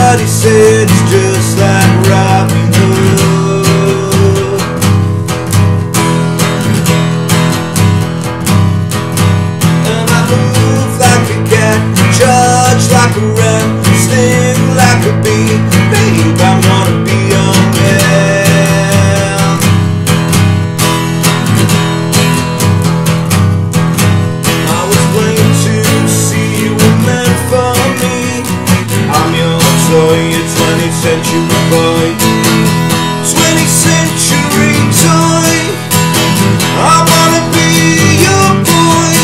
Everybody said it's just like Robin Hood. And I move like a cat, charge like a rat, sting like a bee. Babe, I wanna be your man. I was waiting to see you were meant for me. I'm your toy, a 20th century boy, 20th century toy. I wanna be your boy,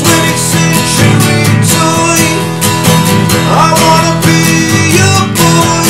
20th century toy. I wanna be your boy.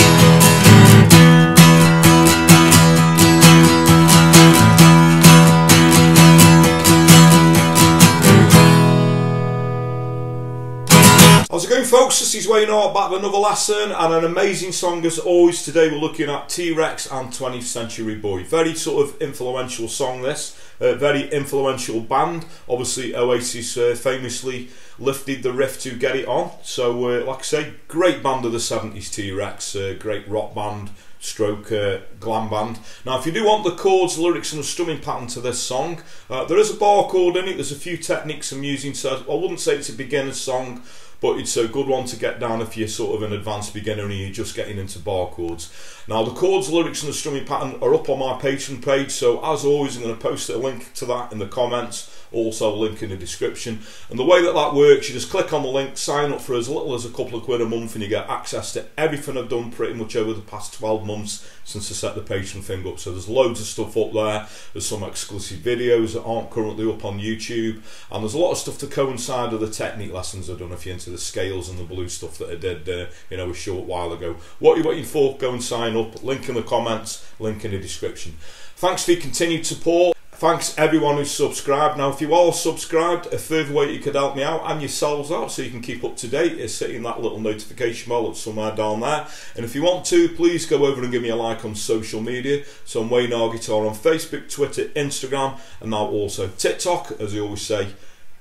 How's it going, folks? This is Wayne Hart back with another lesson and an amazing song as always. Today we're looking at T-Rex and 20th Century Boy. Very sort of influential song this, very influential band. Obviously Oasis famously lifted the riff to get it on. So like I say, great band of the 70s, T-Rex, great rock band, stroke glam band. Now if you do want the chords, lyrics and the strumming pattern to this song, there is a bar chord in it. There's a few techniques I'm using, so I wouldn't say it's a beginner's song, but it's a good one to get down if you're sort of an advanced beginner and you're just getting into bar chords. Now the chords, lyrics and the strumming pattern are up on my Patreon page, so as always I'm going to post a link to that in the comments, also a link in the description. And the way that that works, you just click on the link, sign up for as little as a couple of quid a month, and you get access to everything I've done pretty much over the past 12 months since I set the Patreon thing up. So there's loads of stuff up there, there's some exclusive videos that aren't currently up on YouTube, and there's a lot of stuff to coincide with the technique lessons I've done if you're into the scales and the blues stuff that I did you know, a short while ago. What are you waiting for? Go and sign up, link in the comments, link in the description. Thanks for your continued support. Thanks everyone who's subscribed. Now if you are subscribed, a further way you could help me out and yourselves out so you can keep up to date is hitting that little notification bell that's somewhere down there. And if you want to, please go over and give me a like on social media. So I'm Wayne Hart Guitar on Facebook, Twitter, Instagram, and now also TikTok. As I always say,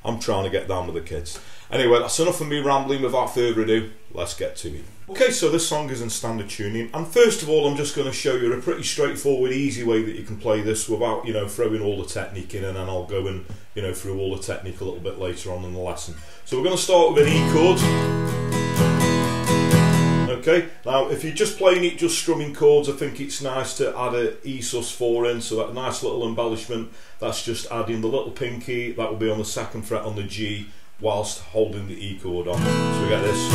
I'm trying to get down with the kids. Anyway, that's enough of me rambling. Without further ado, let's get to it. Okay, so this song is in standard tuning, and first of all I'm just going to show you a pretty straightforward, easy way that you can play this without, you know, throwing all the technique in, and then I'll go and, you know, through all the technique a little bit later on in the lesson. So we're going to start with an E chord. Okay, now if you're just playing it, just strumming chords, I think it's nice to add a E sus4 in, so that nice little embellishment. That's just adding the little pinky, that will be on the 2nd fret on the G, whilst holding the E chord on. So we get this.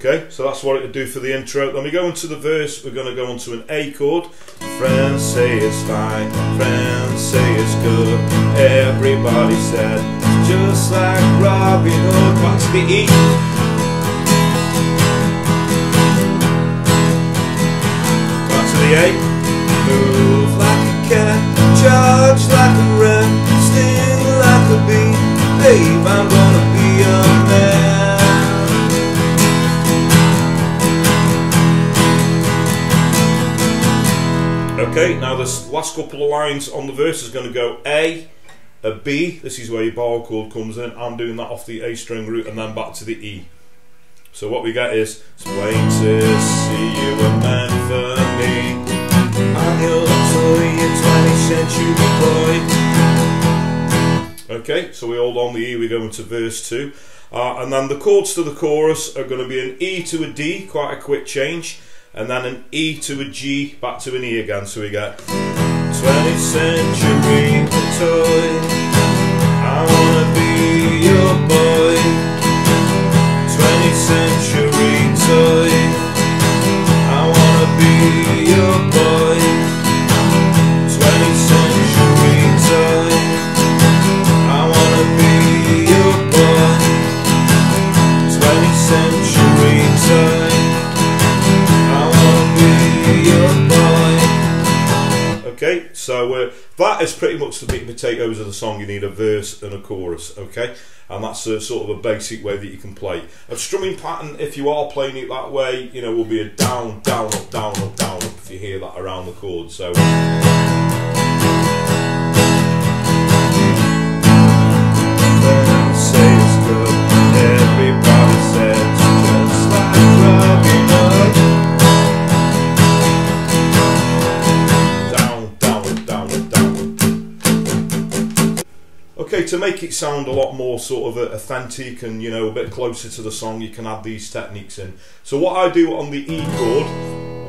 Okay, so that's what it would do for the intro. Then we go into the verse, we're going to go onto an A chord. Friends say it's fine, friends say it's good, everybody said it's just like Robin Hood. Back to the E. Back to the A. Move like a cat, charge like a rat, sting like a bee. Babe, I'm gonna be your man. Okay, now this last couple of lines on the verse is going to go A, a B. This is where your bar chord comes in. I'm doing that off the A string root and then back to the E. So what we get is, it's waiting to see you were meant for me. I'm your toy, a 20th century boy. Okay, so we hold on the E, we go into verse 2. And then the chords to the chorus are going to be an E to a D, quite a quick change. And then an E to a G, back to an E again. So we get 20th century toy, I wanna be your boy. 20th century toy, I wanna be your boy. 20th century toy, I wanna be your boy. 20th century toy, okay, so that is pretty much the meat and potatoes of the song. You need a verse and a chorus, okay? And that's sort of a basic way that you can play. A strumming pattern, if you are playing it that way, you know, will be a down, down, up, down, up, down, up, if you hear that around the chord. So Okay, to make it sound a lot more sort of authentic and, you know, a bit closer to the song, you can add these techniques in. So what I do on the E chord,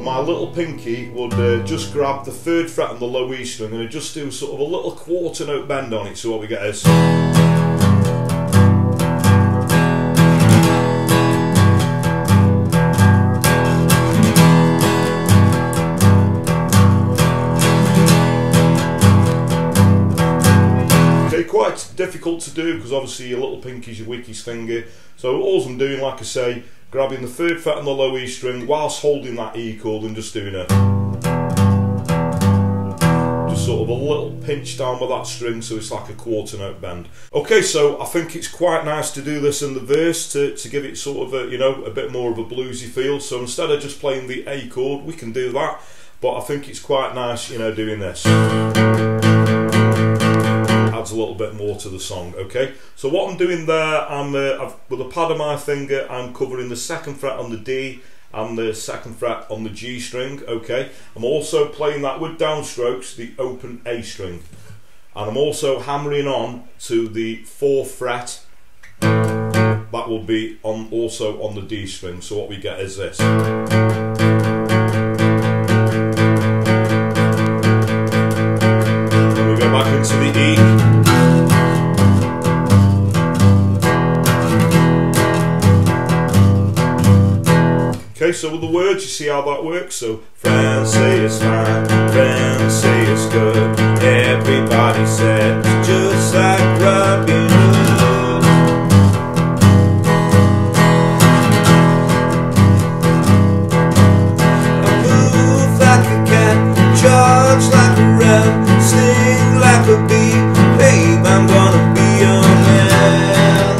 my little pinky would just grab the 3rd fret on the low E string and just do sort of a little quarter note bend on it. So what we get is... Quite difficult to do because obviously your little pinky's your weakest finger. So all I'm doing, like I say, grabbing the 3rd fret on the low E string whilst holding that E chord and just doing a sort of a little pinch down with that string, so it's like a quarter note bend. Okay, so I think it's quite nice to do this in the verse to give it sort of a, you know, a bit more of a bluesy feel. So instead of just playing the A chord, we can do that, but I think it's quite nice, you know, doing this. Adds a little bit more to the song. Okay, so what I'm doing there, with the pad of my finger, I'm covering the 2nd fret on the D and the 2nd fret on the G string. Okay, I'm also playing that with downstrokes, the open A string, and I'm also hammering on to the 4th fret. That will be on also on the D string. So what we get is this. Back into the E. Okay, so with the words, you see how that works. So friends say it's fine, friends say it's good, everybody said it's just like Robin Hood. I move like a cat, charge like a ram, sing like a bee, babe, I'm gonna be your man.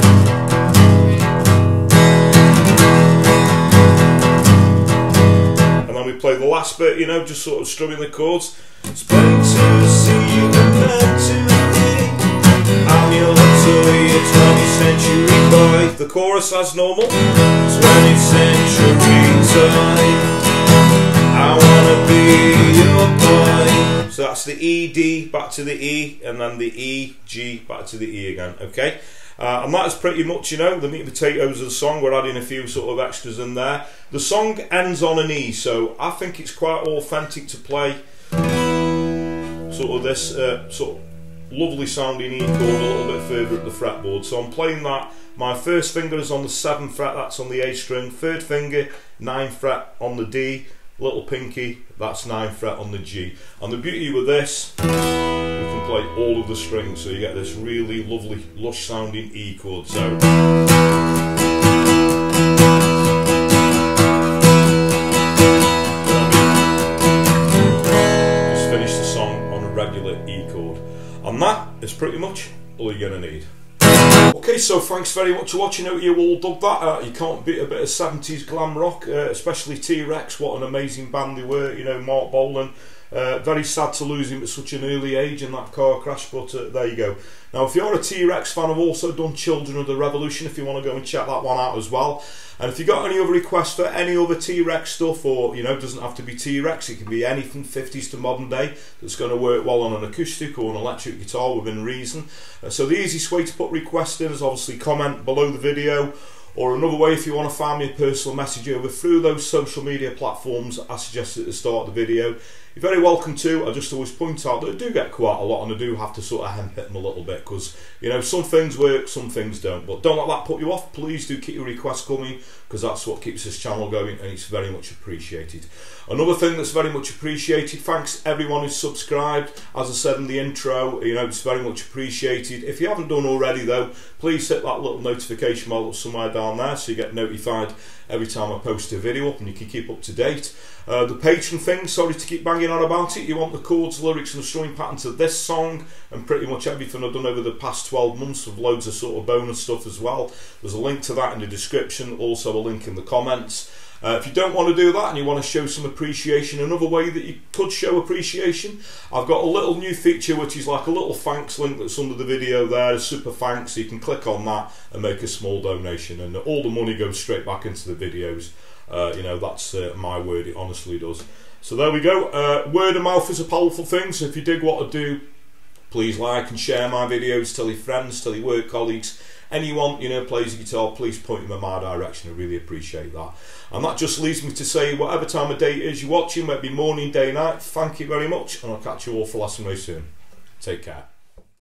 And then we play the last bit, you know, just sort of strumming the chords. It's plain to see you meant to be, I'm your little 20th century boy. The chorus as normal. 20th century toy, I wanna be your boy. So that's the E, D, back to the E, and then the E, G, back to the E again, okay? And that is pretty much, you know, the meat and potatoes of the song. We're adding a few sort of extras in there. The song ends on an E, so I think it's quite authentic to play sort of this sort of lovely sounding E chord a little bit further up the fretboard. So I'm playing that. My 1st finger is on the 7th fret, that's on the A string. 3rd finger, 9th fret on the D. Little pinky, that's 9th fret on the G. And the beauty with this, we can play all of the strings, so you get this really lovely, lush sounding E chord. So just finish the song on a regular E chord. And that is pretty much all you're going to need. Okay, so thanks very much for watching. I hope you all dug that. You can't beat a bit of 70s glam rock, especially T.Rex. What an amazing band they were, you know, Mark Bolan. Very sad to lose him at such an early age in that car crash, but there you go. Now, if you're a T.Rex fan, I've also done Children of the Revolution, if you want to go and check that one out as well. And if you've got any other requests for any other T.Rex stuff, or, you know, it doesn't have to be T.Rex, it can be anything 50s to modern day that's going to work well on an acoustic or an electric guitar within reason. So the easiest way to put requests in is obviously comment below the video, or another way, if you want to find me a personal message over through those social media platforms I suggested at the start of the video. You're very welcome to. I just always point out that I do get quite a lot, and I do have to sort of hem hit them a little bit, because, you know, some things work, some things don't. But don't let that put you off. Please do keep your requests coming, because that's what keeps this channel going, and it's very much appreciated. Another thing that's very much appreciated, thanks everyone who's subscribed. As I said in the intro, you know, it's very much appreciated. If you haven't done already though, please hit that little notification bell somewhere down there so you get notified every time I post a video up, and you can keep up to date. The Patreon thing, sorry to keep banging on about it. You want the chords, lyrics and the strumming pattern to this song and pretty much everything I've done over the past 12 months, with loads of sort of bonus stuff as well. There's a link to that in the description, also a link in the comments. If you don't want to do that and you want to show some appreciation, another way that you could show appreciation, I've got a little new feature which is like a little thanks link that's under the video there, a super thanks, so you can click on that and make a small donation, and all the money goes straight back into the videos. You know, that's my word, it honestly does. So there we go. Word of mouth is a powerful thing, so if you dig what I do, Please like and share my videos, tell your friends, tell your work colleagues, anyone plays a guitar, please point them in my direction. I really appreciate that. And that just leaves me to say, whatever time of day it is you're watching, whether it be morning, day, night, thank you very much, and I'll catch you all for lesson very soon. Take care.